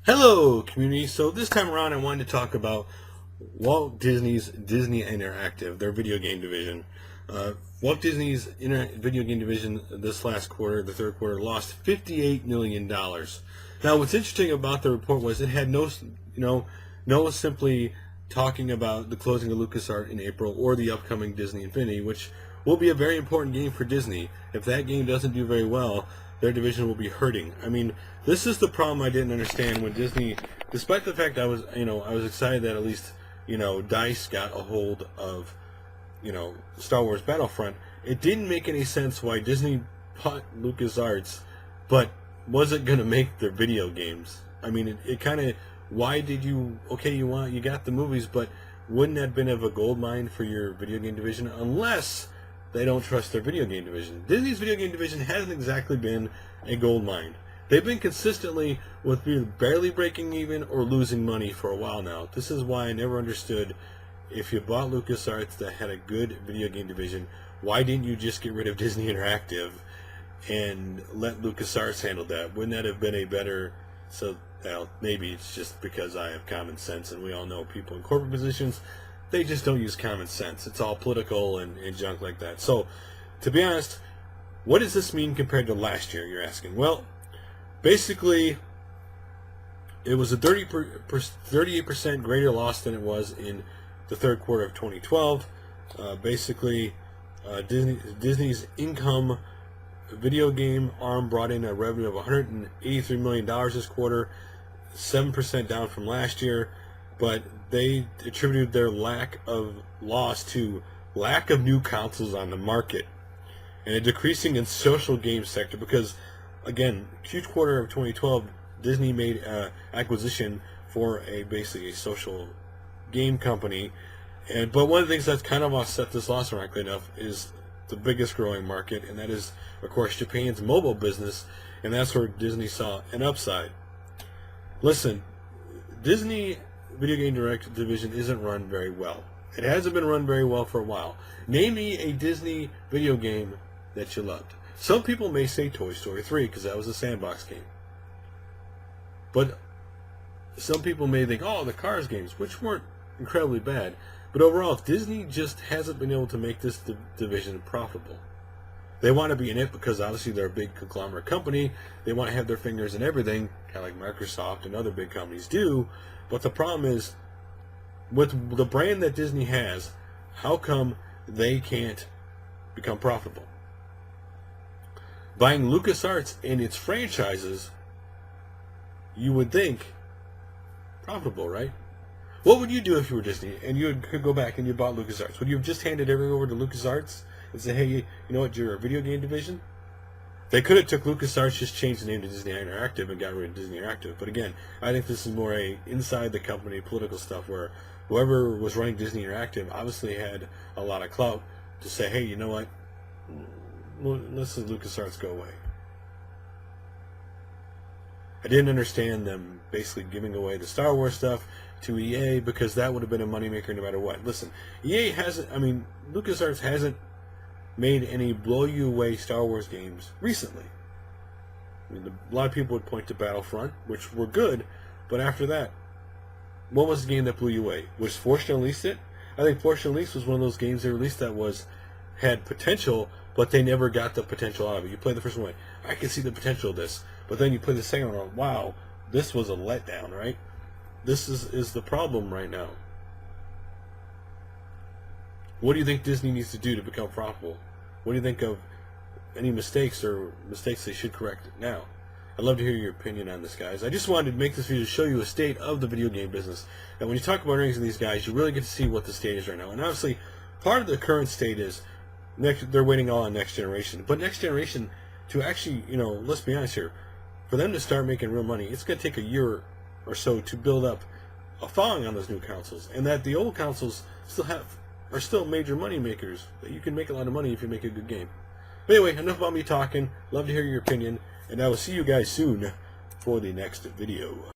Hello, community. So this time around, I wanted to talk about Walt Disney's Disney Interactive, their video game division. Walt Disney's video game division this last quarter, the third quarter, lost $58 million. Now, what's interesting about the report was it had no simply talking about the closing of LucasArts in April or the upcoming Disney Infinity, which will be a very important game for Disney. If that game doesn't do very well, their division will be hurting. I mean, this is the problem I didn't understand when Disney, despite the fact I was excited that at least, DICE got a hold of, Star Wars Battlefront. It didn't make any sense why Disney bought LucasArts, but wasn't going to make their video games. I mean, it kind of, why did you, okay, you got the movies, but wouldn't that have been of a gold mine for your video game division? Unless they don't trust their video game division. Disney's video game division hasn't exactly been a gold mine. They've been consistently with either barely breaking even or losing money for a while now. This is why I never understood, if you bought LucasArts that had a good video game division, why didn't you just get rid of Disney Interactive and let LucasArts handle that? Wouldn't that have been a better... So, well, maybe it's just because I have common sense, and we all know people in corporate positions, they just don't use common sense. It's all political and junk like that. So, to be honest, what does this mean compared to last year, you're asking? Well, basically, it was a 38% greater loss than it was in the third quarter of 2012. Disney's income video game arm brought in a revenue of $183 million this quarter, 7% down from last year, but they attributed their lack of loss to lack of new consoles on the market and a decreasing in social game sector because, again, huge quarter of 2012, Disney made an acquisition for basically a social game company, but one of the things that's kind of offset this loss, ironically enough, is the biggest growing market, and that is, of course, Japan's mobile business, and that's where Disney saw an upside. Listen, Disney Video Game Direct division isn't run very well. It hasn't been run very well for a while. Name me a Disney video game that you loved. Some people may say Toy Story 3 because that was a sandbox game. But some people may think, oh, the Cars games, which weren't incredibly bad. But overall, Disney just hasn't been able to make this division profitable. They want to be in it because obviously they're a big conglomerate company. They want to have their fingers in everything, kind of like Microsoft and other big companies do. But the problem is, with the brand that Disney has, how come they can't become profitable? Buying LucasArts and its franchises, you would think profitable, right? What would you do if you were Disney and you could go back and you bought LucasArts? Would you have just handed everything over to LucasArts and say, hey, you know what, you're a video game division? They could have took LucasArts, just changed the name to Disney Interactive and got rid of Disney Interactive. But again, I think this is more a inside the company political stuff where whoever was running Disney Interactive obviously had a lot of clout to say, hey, you know what, let's let LucasArts go away. I didn't understand them basically giving away the Star Wars stuff to EA because that would have been a moneymaker no matter what. Listen, LucasArts hasn't made any blow-you-away Star Wars games recently. I mean, a lot of people would point to Battlefront, which were good, but after that, what was the game that blew you away? Was Force Unleashed it? I think Force Unleashed was one of those games they released that had potential, but they never got the potential out of it. You play the first one, I can see the potential of this. But then you play the second one, wow, this was a letdown, right? This is the problem right now. What do you think Disney needs to do to become profitable? What do you think of any mistakes or mistakes they should correct now? I'd love to hear your opinion on this, guys. I just wanted to make this video to show you a state of the video game business. And when you talk about earnings of these guys, you really get to see what the state is right now. And obviously, part of the current state is they're waiting all on next generation. But next generation, to actually, let's be honest here, for them to start making real money, it's going to take a year or so to build up a following on those new consoles. And that the old consoles are still major money makers. That you can make a lot of money if you make a good game. But anyway, enough about me talking. Love to hear your opinion. And I will see you guys soon for the next video.